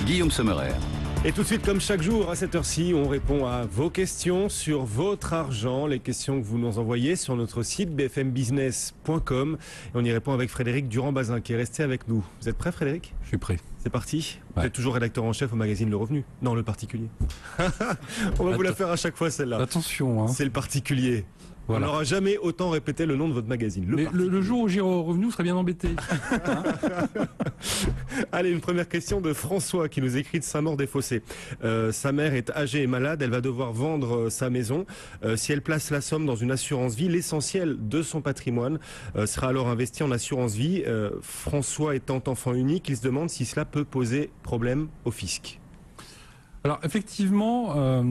Guillaume Sommerer. Et tout de suite, comme chaque jour, à cette heure-ci, on répond à vos questions sur votre argent, les questions que vous nous envoyez sur notre site bfmbusiness.com. Et on y répond avec Frédéric Durand-Bazin qui est resté avec nous. Vous êtes prêt, Frédéric ? Je suis prêt. C'est parti. Ouais. Vous êtes toujours rédacteur en chef au magazine Le Revenu. Non, Le Particulier. On va vous la faire à chaque fois, celle-là. Attention, hein. C'est Le Particulier. Voilà. On n'aura jamais autant répété le nom de votre magazine. Mais le jour où j'irai au Revenu, vous serez bien embêté. Allez, une première question de François qui nous écrit de Saint-Maur-des-Fossés. Sa mère est âgée et malade, elle va devoir vendre sa maison. Si elle place la somme dans une assurance vie, l'essentiel de son patrimoine sera alors investi en assurance vie. François étant enfant unique, il se demande si cela peut poser problème au fisc. Alors effectivement,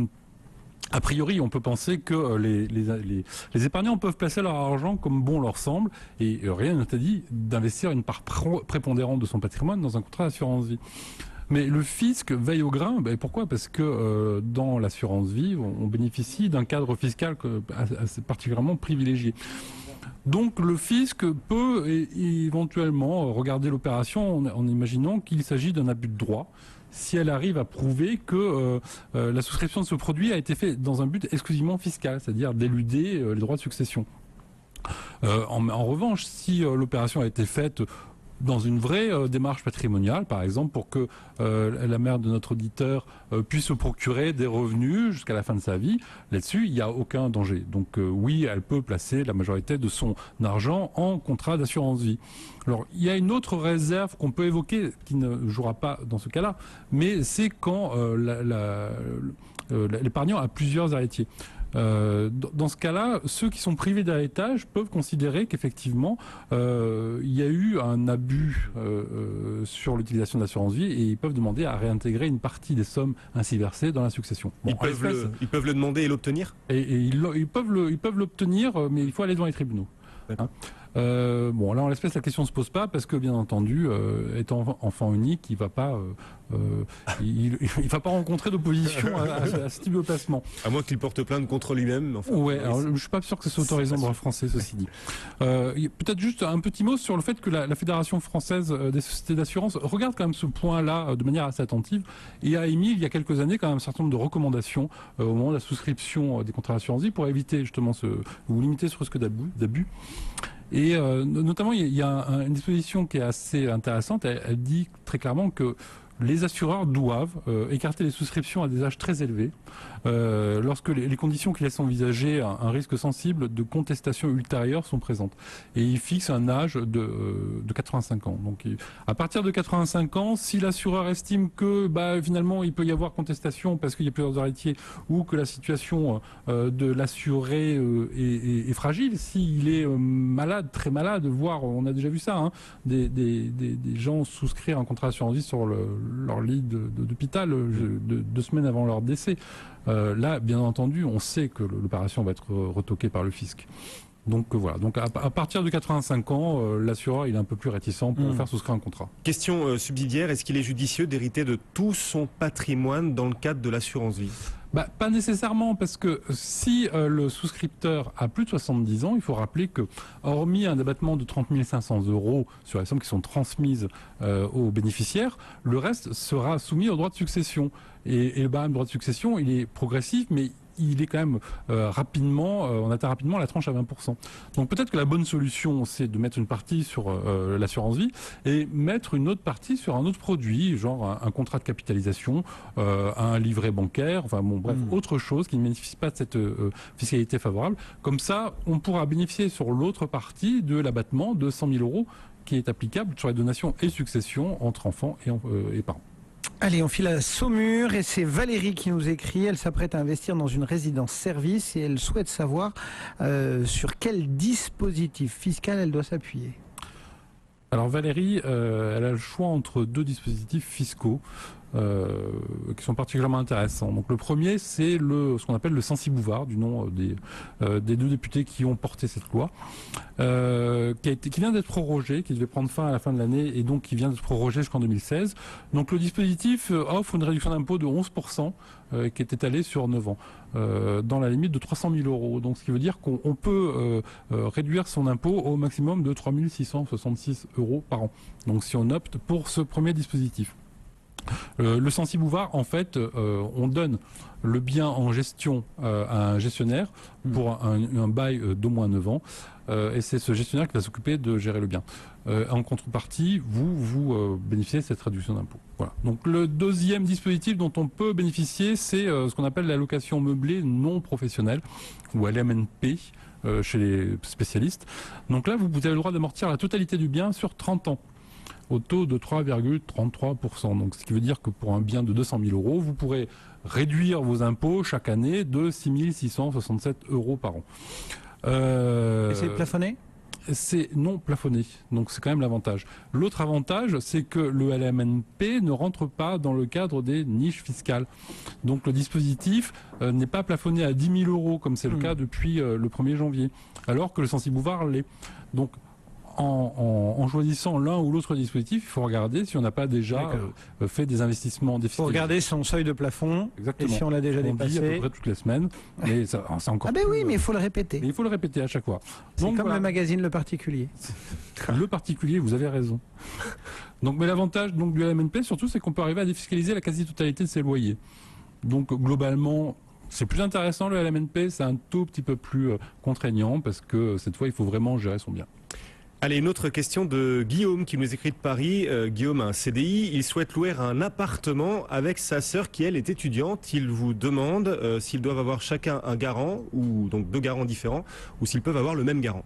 a priori, on peut penser que les épargnants peuvent placer leur argent comme bon leur semble et rien n'interdit d'investir une part prépondérante de son patrimoine dans un contrat d'assurance vie. Mais le fisc veille au grain. Pourquoi ? Parce que dans l'assurance vie, on bénéficie d'un cadre fiscal assez particulièrement privilégié. Donc le fisc peut éventuellement regarder l'opération en imaginant qu'il s'agit d'un abus de droit, si elle arrive à prouver que la souscription de ce produit a été faite dans un but exclusivement fiscal, c'est-à-dire d'éluder les droits de succession. En revanche, si l'opération a été faite dans une vraie démarche patrimoniale, par exemple, pour que la mère de notre auditeur puisse se procurer des revenus jusqu'à la fin de sa vie, là-dessus, il n'y a aucun danger. Donc oui, elle peut placer la majorité de son argent en contrat d'assurance vie. Alors, il y a une autre réserve qu'on peut évoquer, qui ne jouera pas dans ce cas-là, mais c'est quand l'épargnant a plusieurs héritiers. Dans ce cas-là, ceux qui sont privés d'héritage peuvent considérer qu'effectivement il y a eu un abus sur l'utilisation de l'assurance vie et ils peuvent demander à réintégrer une partie des sommes ainsi versées dans la succession. Bon, ils peuvent le demander et l'obtenir ? Ils peuvent l'obtenir, mais il faut aller devant les tribunaux. Hein. Bon, là, en l'espèce, la question ne se pose pas parce que, bien entendu, étant enfant unique, il va pas rencontrer d'opposition à ce type de placement. À moins qu'il porte plainte contre lui-même. Enfin, ouais, alors, je suis pas sûr que c'est autorisé en droit français, ceci dit. Peut-être juste un petit mot sur le fait que la Fédération française des sociétés d'assurance regarde quand même ce point-là de manière assez attentive et a émis, il y a quelques années, quand même un certain nombre de recommandations au moment de la souscription des contrats d'assurance vie pour éviter justement ou limiter ce risque d'abus. Et notamment, il y a une disposition qui est assez intéressante. Elle dit très clairement que les assureurs doivent écarter les souscriptions à des âges très élevés lorsque les conditions qui laissent envisager un risque sensible de contestation ultérieure sont présentes. Et il fixe un âge de 85 ans. Donc à partir de 85 ans, si l'assureur estime que finalement il peut y avoir contestation parce qu'il y a plusieurs héritiers ou que la situation de l'assuré est fragile, s'il est malade, très malade, voire on a déjà vu ça, hein, des gens souscrire un contrat d'assurance vie sur leur lit d'hôpital 2 semaines avant leur décès. Là, bien entendu, on sait que l'opération va être retoquée par le fisc. Donc voilà. Donc à partir de 85 ans, l'assureur il est un peu plus réticent pour faire souscrire un contrat. Question subsidiaire, est-ce qu'il est judicieux d'hériter de tout son patrimoine dans le cadre de l'assurance vie ? Pas nécessairement, parce que si le souscripteur a plus de 70 ans, il faut rappeler que, hormis un abattement de 30 500 € sur les sommes qui sont transmises aux bénéficiaires, le reste sera soumis au droit de succession. Et le barème de droit de succession, il est progressif, mais il est quand même on atteint rapidement la tranche à 20%. Donc peut-être que la bonne solution, c'est de mettre une partie sur l'assurance vie et mettre une autre partie sur un autre produit, genre un contrat de capitalisation, un livret bancaire, autre chose qui ne bénéficie pas de cette fiscalité favorable. Comme ça, on pourra bénéficier sur l'autre partie de l'abattement de 100 000 € qui est applicable sur les donations et successions entre enfants et parents. Allez, on file à Saumur et c'est Valérie qui nous écrit. Elle s'apprête à investir dans une résidence-service et elle souhaite savoir sur quel dispositif fiscal elle doit s'appuyer. Alors Valérie, elle a le choix entre 2 dispositifs fiscaux qui sont particulièrement intéressants. Donc le premier, c'est ce qu'on appelle le Censi-Bouvard, du nom des 2 députés qui ont porté cette loi, qui vient d'être prorogé, qui devait prendre fin à la fin de l'année et donc qui vient d'être prorogé jusqu'en 2016. Donc le dispositif offre une réduction d'impôt de 11% qui est étalée sur 9 ans, dans la limite de 300 000 €. Donc ce qui veut dire qu'on peut réduire son impôt au maximum de 3 666 € par an. Donc si on opte pour ce premier dispositif. Le Censi-Bouvard, en fait, on donne le bien en gestion à un gestionnaire pour un bail d'au moins 9 ans. Et c'est ce gestionnaire qui va s'occuper de gérer le bien. En contrepartie, vous bénéficiez de cette réduction d'impôt. Voilà. Donc le deuxième dispositif dont on peut bénéficier, c'est ce qu'on appelle la location meublée non professionnelle, ou LMNP chez les spécialistes. Donc là, vous avez le droit d'amortir la totalité du bien sur 30 ans, au taux de 3,33%. Donc, ce qui veut dire que pour un bien de 200 000 euros, vous pourrez réduire vos impôts chaque année de 6 667 euros par an. Et c'est plafonné ? C'est non plafonné, donc c'est quand même l'avantage. L'autre avantage, c'est que le LMNP ne rentre pas dans le cadre des niches fiscales. Donc le dispositif n'est pas plafonné à 10 000 euros, comme c'est le cas depuis le 1er janvier, alors que le Censi-Bouvard l'est. Donc en choisissant l'un ou l'autre dispositif, il faut regarder si on n'a pas déjà fait des investissements déficitaires. Il faut regarder son seuil de plafond. Exactement. Et si on l'a déjà dépassé. On dit à peu près toutes les semaines. Mais c'est encore oui, mais il faut le répéter. Mais il faut le répéter à chaque fois. C'est comme le magazine Le Particulier. Le Particulier, vous avez raison. Donc, mais l'avantage du LMNP, surtout, c'est qu'on peut arriver à défiscaliser la quasi-totalité de ses loyers. Donc, globalement, c'est plus intéressant le LMNP, c'est un tout petit peu plus contraignant parce que cette fois, il faut vraiment gérer son bien. Allez, une autre question de Guillaume qui nous écrit de Paris. Guillaume a un CDI, il souhaite louer un appartement avec sa sœur qui, elle, est étudiante. Il vous demande s'ils doivent avoir chacun un garant, ou donc 2 garants différents, ou s'ils peuvent avoir le même garant.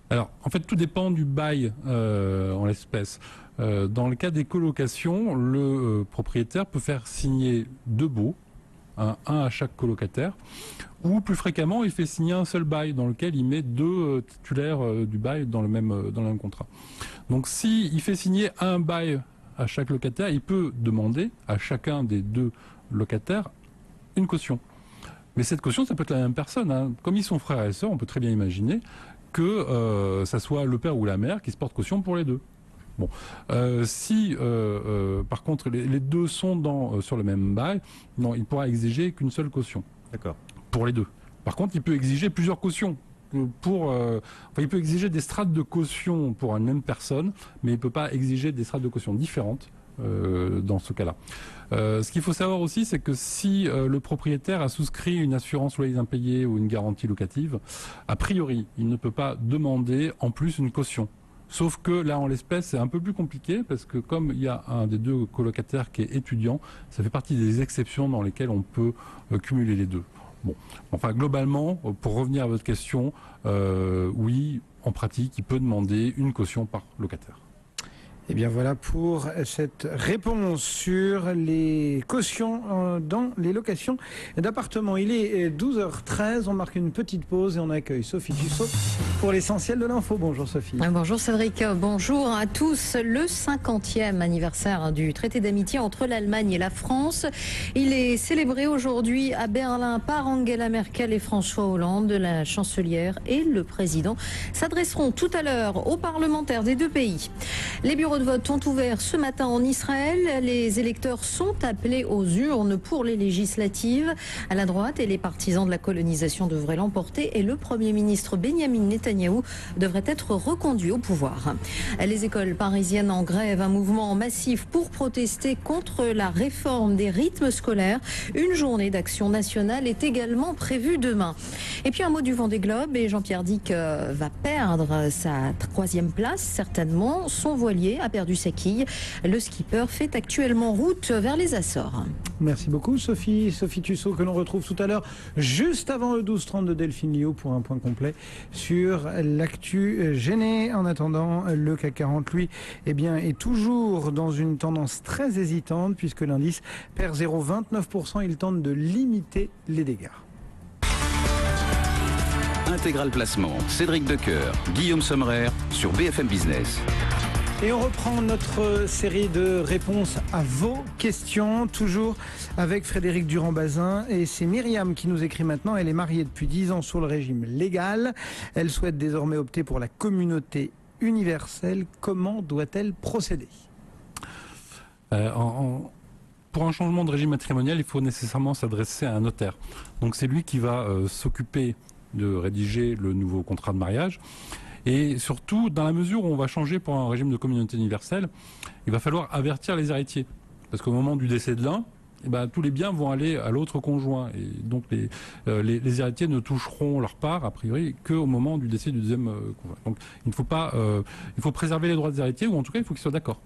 Alors, en fait, tout dépend du bail en l'espèce. Dans le cas des colocations, le propriétaire peut faire signer 2 baux, un à chaque colocataire, ou plus fréquemment, il fait signer un seul bail dans lequel il met 2 titulaires du bail dans le même contrat. Donc s'il fait signer un bail à chaque locataire, il peut demander à chacun des 2 locataires une caution. Mais cette caution, ça peut être la même personne, hein. Comme ils sont frères et sœurs, on peut très bien imaginer que ça soit le père ou la mère qui se porte caution pour les 2. Bon, si par contre les 2 sont sur le même bail, non, il pourra exiger qu'une seule caution. D'accord. Pour les 2. Par contre, il peut exiger plusieurs cautions. Il peut exiger des strates de caution pour une même personne, mais il ne peut pas exiger des strates de caution différentes dans ce cas-là. Ce qu'il faut savoir aussi, c'est que si le propriétaire a souscrit une assurance loyers impayés ou une garantie locative, a priori, il ne peut pas demander en plus une caution. Sauf que là, en l'espèce, c'est un peu plus compliqué parce que comme il y a un des 2 colocataires qui est étudiant, ça fait partie des exceptions dans lesquelles on peut cumuler les 2. Bon, enfin, globalement, pour revenir à votre question, oui, en pratique, il peut demander une caution par locataire. Et bien voilà pour cette réponse sur les cautions dans les locations d'appartements. Il est 12h13, on marque une petite pause et on accueille Sophie Tussaud pour l'essentiel de l'info. Bonjour Sophie. Bonjour Cédric, bonjour à tous. Le 50e anniversaire du traité d'amitié entre l'Allemagne et la France. Il est célébré aujourd'hui à Berlin par Angela Merkel et François Hollande. La chancelière et le président s'adresseront tout à l'heure aux parlementaires des 2 pays. Les bureaux de vote ont ouvert ce matin en Israël. Les électeurs sont appelés aux urnes pour les législatives. À la droite, et les partisans de la colonisation devraient l'emporter et le Premier ministre Benjamin Netanyahou devrait être reconduit au pouvoir. Les écoles parisiennes en grève, un mouvement massif pour protester contre la réforme des rythmes scolaires. Une journée d'action nationale est également prévue demain. Et puis un mot du Vendée Globe, et Jean-Pierre Dick va perdre sa 3e place, certainement. Son voilier a perdu sa quille. Le skipper fait actuellement route vers les Açores. Merci beaucoup Sophie. Sophie Tussaud que l'on retrouve tout à l'heure, juste avant le 12h30 de Delphine Liot pour un point complet sur l'actu gênée. En attendant, le CAC 40, lui, est toujours dans une tendance très hésitante puisque l'indice perd 0,29%. Il tente de limiter les dégâts. Intégral Placement, Cédric Decoeur, Guillaume Sommerer sur BFM Business. Et on reprend notre série de réponses à vos questions, toujours avec Frédéric Durand-Bazin. Et c'est Myriam qui nous écrit maintenant. Elle est mariée depuis 10 ans sous le régime légal. Elle souhaite désormais opter pour la communauté universelle. Comment doit-elle procéder ? Pour un changement de régime matrimonial, il faut nécessairement s'adresser à un notaire. Donc c'est lui qui va s'occuper de rédiger le nouveau contrat de mariage. Et surtout, dans la mesure où on va changer pour un régime de communauté universelle, il va falloir avertir les héritiers. Parce qu'au moment du décès de l'un, eh ben, tous les biens vont aller à l'autre conjoint. Et donc les héritiers ne toucheront leur part, a priori, qu'au moment du décès du deuxième conjoint. Donc il ne faut pas, il faut préserver les droits des héritiers, ou en tout cas il faut qu'ils soient d'accord.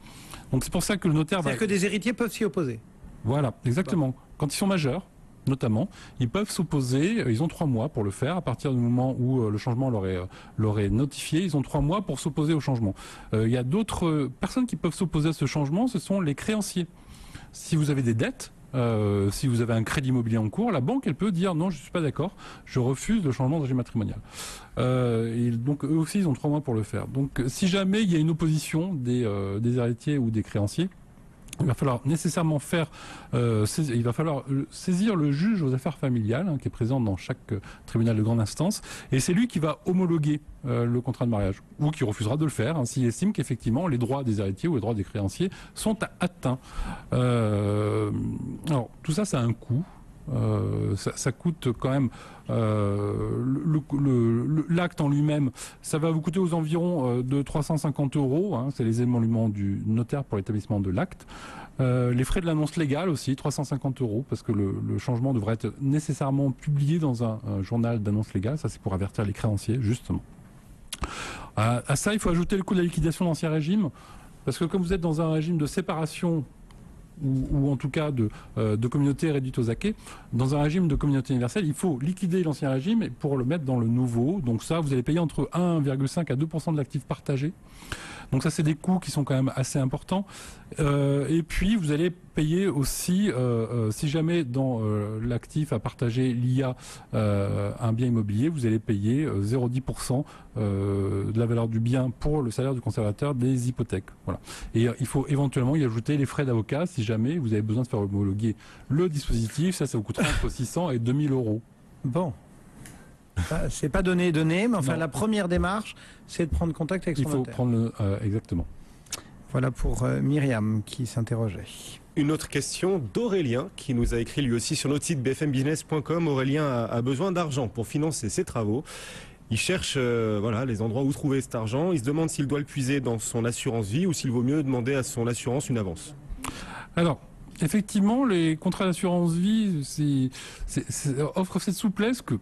Donc c'est pour ça que le notaire C'est-à-dire que des héritiers peuvent s'y opposer. Voilà, exactement. Bon. Quand ils sont majeurs, notamment, ils peuvent s'opposer, ils ont 3 mois pour le faire, à partir du moment où le changement leur est notifié, ils ont 3 mois pour s'opposer au changement. Il y a d'autres personnes qui peuvent s'opposer à ce changement, ce sont les créanciers. Si vous avez des dettes, si vous avez un crédit immobilier en cours, la banque, elle peut dire non, je ne suis pas d'accord, je refuse le changement de régime matrimonial. Et donc eux aussi, ils ont 3 mois pour le faire. Donc si jamais il y a une opposition des héritiers ou des créanciers, il va falloir nécessairement il va falloir saisir le juge aux affaires familiales, qui est présent dans chaque tribunal de grande instance, et c'est lui qui va homologuer le contrat de mariage, ou qui refusera de le faire, s'il estime qu'effectivement les droits des héritiers ou les droits des créanciers sont atteints. Alors tout ça, ça a un coût. Ça coûte quand même l'acte en lui-même, ça va vous coûter aux environs de 350 €, c'est les émoluments du notaire pour l'établissement de l'acte. Les frais de l'annonce légale aussi, 350 €, parce que le changement devrait être nécessairement publié dans un journal d'annonce légale, ça c'est pour avertir les créanciers justement. À ça, il faut ajouter le coût de la liquidation d'Ancien Régime, parce que comme vous êtes dans un régime de séparation ou en tout cas de communauté réduite aux acquets, dans un régime de communauté universelle, il faut liquider l'ancien régime pour le mettre dans le nouveau. Donc ça, vous allez payer entre 1,5 à 2% de l'actif partagé. Donc ça, c'est des coûts qui sont quand même assez importants. Et puis, vous allez payer aussi, si jamais dans l'actif à partager, il y a un bien immobilier, vous allez payer 0,10% de la valeur du bien pour le salaire du conservateur des hypothèques. Voilà. Et il faut éventuellement y ajouter les frais d'avocat si jamais vous avez besoin de faire homologuer le dispositif. Ça vous coûtera entre 600 et 2000 €. Bon. C'est pas donné, mais enfin, la première démarche, c'est de prendre contact avec son notaire. Il faut prendre exactement. Voilà pour Myriam qui s'interrogeait. Une autre question d'Aurélien qui nous a écrit lui aussi sur notre site bfmbusiness.com. Aurélien a besoin d'argent pour financer ses travaux. Il cherche les endroits où trouver cet argent. Il se demande s'il doit le puiser dans son assurance vie ou s'il vaut mieux demander à son assurance une avance. Alors, effectivement, les contrats d'assurance vie offrent cette souplesse que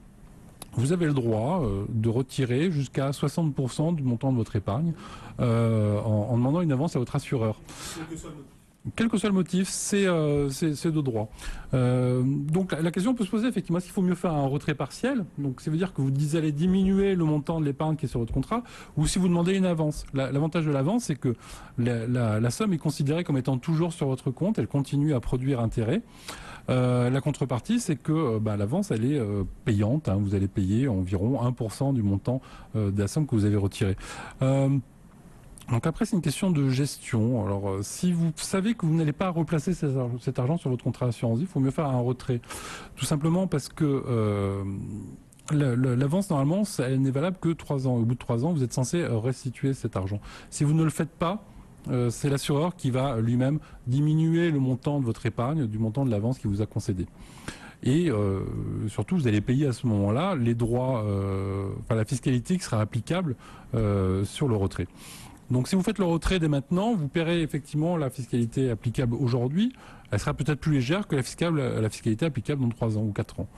vous avez le droit de retirer jusqu'à 60% du montant de votre épargne en demandant une avance à votre assureur. Quel que soit le motif, c'est de droit. Donc la question peut se poser effectivement, est-ce qu'il faut mieux faire un retrait partiel? Donc ça veut dire que vous allez diminuer le montant de l'épargne qui est sur votre contrat, ou si vous demandez une avance. L'avantage de l'avance, c'est que la somme est considérée comme étant toujours sur votre compte, elle continue à produire intérêt. La contrepartie, c'est que l'avance, elle est payante. Vous allez payer environ 1% du montant de la somme que vous avez retirée. Donc après, c'est une question de gestion. Alors, si vous savez que vous n'allez pas replacer cet argent sur votre contrat d'assurance vie, il faut mieux faire un retrait. Tout simplement parce que l'avance, normalement, elle n'est valable que 3 ans. Au bout de 3 ans, vous êtes censé restituer cet argent. Si vous ne le faites pas, c'est l'assureur qui va lui-même diminuer le montant de votre épargne, du montant de l'avance qu'il vous a concédé. Et surtout, vous allez payer à ce moment-là les droits, la fiscalité qui sera applicable sur le retrait. Donc si vous faites le retrait dès maintenant, vous paierez effectivement la fiscalité applicable aujourd'hui. Elle sera peut-être plus légère que la fiscalité applicable dans 3 ans ou 4 ans.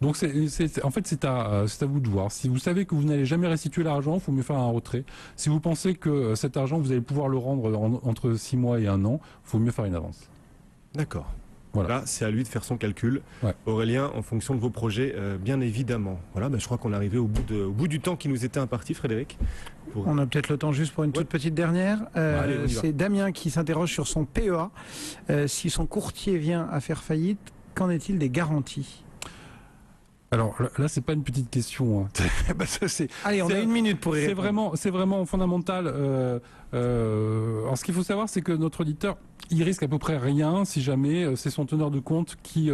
Donc en fait, c'est à vous de voir. Si vous savez que vous n'allez jamais restituer l'argent, il faut mieux faire un retrait. Si vous pensez que cet argent, vous allez pouvoir le rendre entre 6 mois et 1 an, il faut mieux faire une avance. D'accord. Voilà. Là, c'est à lui de faire son calcul. Ouais. Aurélien, en fonction de vos projets, bien évidemment. Voilà, je crois qu'on est arrivé au bout du temps qui nous était imparti, Frédéric. On a peut-être le temps juste pour une toute petite dernière. C'est Damien qui s'interroge sur son PEA. Si son courtier vient à faire faillite, qu'en est-il des garanties ? Alors là, c'est pas une petite question. Allez, on a 1 minute pour y répondre. C'est vraiment fondamental. Alors, ce qu'il faut savoir, c'est que notre auditeur, il risque à peu près rien si jamais c'est son teneur de compte qui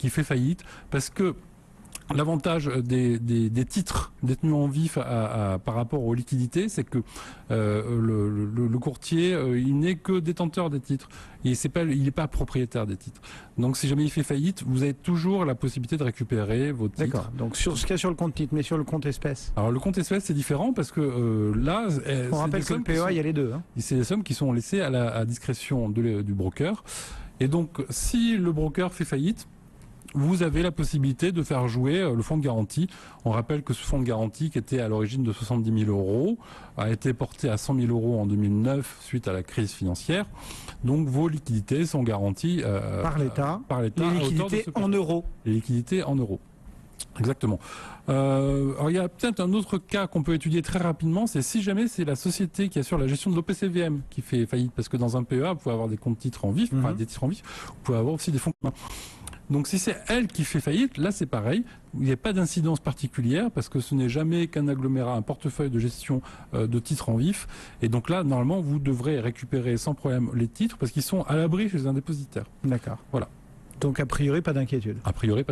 fait faillite, parce que l'avantage des titres détenus en vif par rapport aux liquidités, c'est que le courtier, il n'est que détenteur des titres. Et il n'est pas propriétaire des titres. Donc si jamais il fait faillite, vous avez toujours la possibilité de récupérer vos titres. D'accord. Donc sur ce cas sur le compte titre, mais sur le compte espèce. Alors le compte espèce, c'est différent parce que là... On rappelle que le PEA, il y a les deux. C'est des sommes qui sont laissées à discrétion du broker. Et donc, si le broker fait faillite, vous avez la possibilité de faire jouer le fonds de garantie. On rappelle que ce fonds de garantie, qui était à l'origine de 70 000 euros, a été porté à 100 000 euros en 2009 suite à la crise financière. Donc vos liquidités sont garanties par l'État. Les liquidités en euros. Les liquidités en euros. Exactement. Alors il y a peut-être un autre cas qu'on peut étudier très rapidement, c'est si jamais c'est la société qui assure la gestion de l'OPCVM qui fait faillite, parce que dans un PEA, vous pouvez avoir des comptes titres en vif, enfin des titres en vif, vous pouvez avoir aussi des fonds communs. Donc si c'est elle qui fait faillite, là c'est pareil, il n'y a pas d'incidence particulière parce que ce n'est jamais qu'un agglomérat, un portefeuille de gestion de titres en vif. Et donc là, normalement, vous devrez récupérer sans problème les titres parce qu'ils sont à l'abri chez un dépositaire. D'accord. Voilà. Donc a priori, pas d'inquiétude. A priori, pas